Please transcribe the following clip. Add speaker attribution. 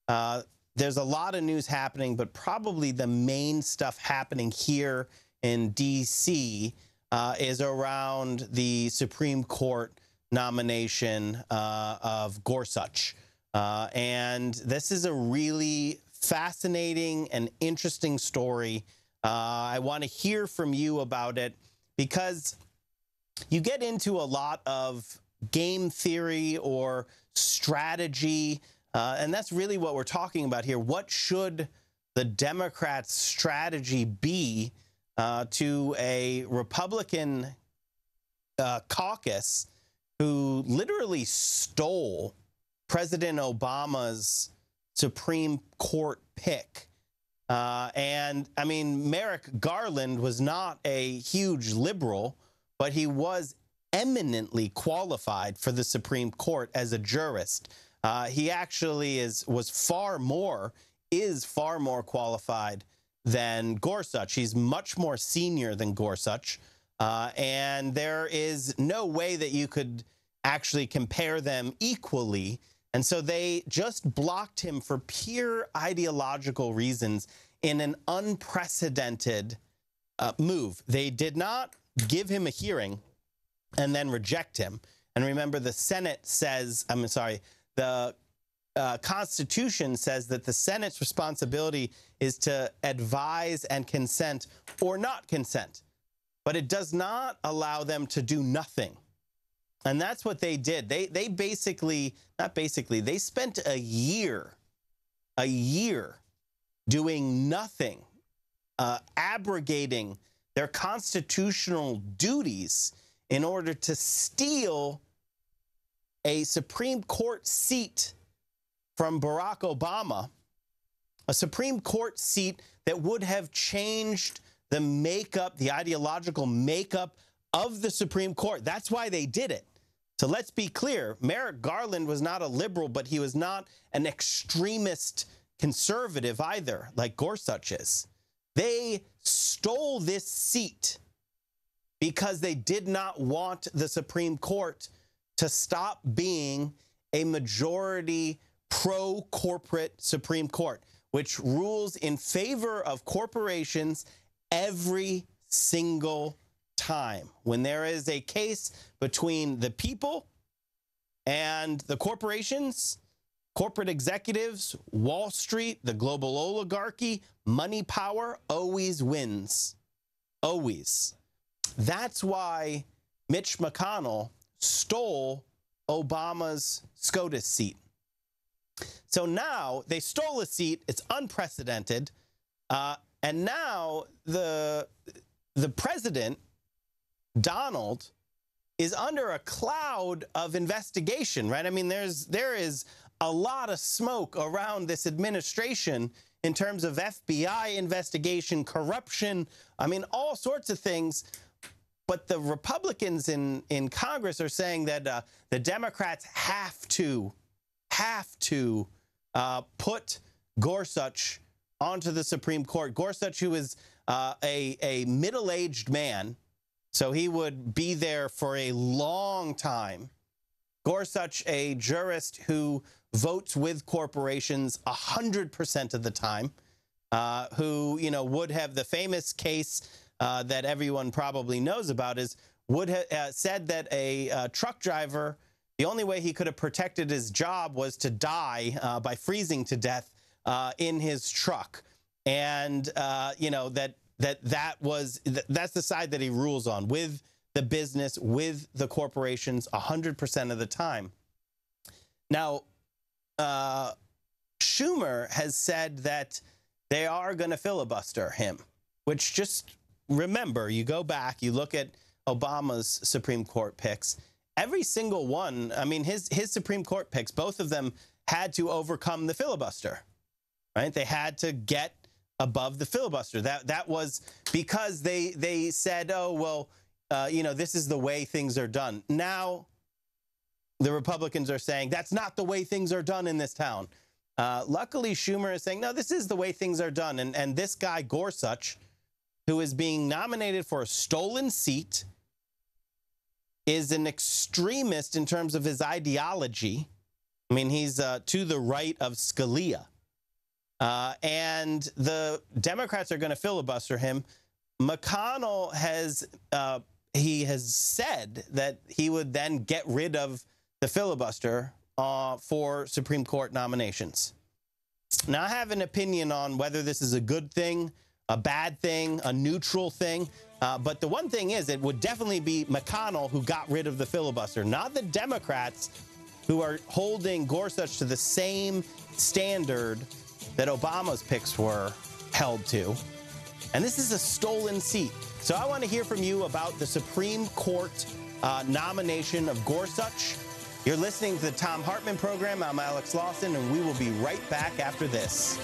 Speaker 1: There's a lot of news happening, but probably the main stuff happening here in D.C. Is around the Supreme Court nomination of Gorsuch. And this is a really fascinating and interesting story. I want to hear from you about it because you get into a lot of game theory or strategy, and that's really what we're talking about here. What should the Democrats' strategy be to a Republican caucus who literally stole President Obama's Supreme Court pick? And I mean, Merrick Garland was not a huge liberal, but he was eminently qualified for the Supreme Court as a jurist. He actually was far more qualified than Gorsuch. He's much more senior than Gorsuch. And there is no way that you could actually compare them equally. And so they just blocked him for pure ideological reasons in an unprecedented move. They did not give him a hearing and then reject him. And remember, the Senate says, the Constitution says that the Senate's responsibility is to advise and consent or not consent. But it does not allow them to do nothing. And that's what they did. They spent a year doing nothing, abrogating their constitutional duties in order to steal a Supreme Court seat from Barack Obama, a Supreme Court seat that would have changed the makeup, the ideological makeup of the Supreme Court. That's why they did it. So let's be clear. Merrick Garland was not a liberal, but he was not an extremist conservative either, like Gorsuch is. They stole this seat because they did not want the Supreme Court to stop being a majority pro-corporate Supreme Court, which rules in favor of corporations every single time. When there is a case between the people and the corporations, corporate executives, Wall Street, the global oligarchy, money power always wins. Always. That's why Mitch McConnell stole Obama's SCOTUS seat. So now they stole a seat. It's unprecedented. And now the president, Donald, is under a cloud of investigation, right? I mean, there is a lot of smoke around this administration in terms of FBI investigation, corruption, I mean, all sorts of things. But the Republicans in Congress are saying that the Democrats have to put Gorsuch onto the Supreme Court. Gorsuch, who is a middle-aged man, so he would be there for a long time. Gorsuch, a jurist who votes with corporations 100% of the time, who, would have the famous case that everyone probably knows about would have said that a truck driver, the only way he could have protected his job was to die by freezing to death in his truck. And, that's the side that he rules on, with the business, with the corporations 100% of the time. Now, Schumer has said that they are going to filibuster him, which, just remember, you go back, you look at Obama's Supreme Court picks, every single one, I mean, his Supreme Court picks, both of them had to overcome the filibuster, right? They had to get above the filibuster. That was because they said, oh, well, this is the way things are done. Now, the Republicans are saying that's not the way things are done in this town. Luckily, Schumer is saying, no, this is the way things are done. And this guy, Gorsuch, who is being nominated for a stolen seat, is an extremist in terms of his ideology. I mean, he's to the right of Scalia. and the Democrats are going to filibuster him. McConnell has said that he would then get rid of the filibuster for Supreme Court nominations. Now, I have an opinion on whether this is a good thing, a bad thing, a neutral thing. But the one thing is, it would definitely be McConnell who got rid of the filibuster, not the Democrats who are holding Gorsuch to the same standard that Obama's picks were held to. And this is a stolen seat. So I want to hear from you about the Supreme Court nomination of Gorsuch. You're listening to the Thom Hartmann Program. I'm Alex Lawson, and we will be right back after this.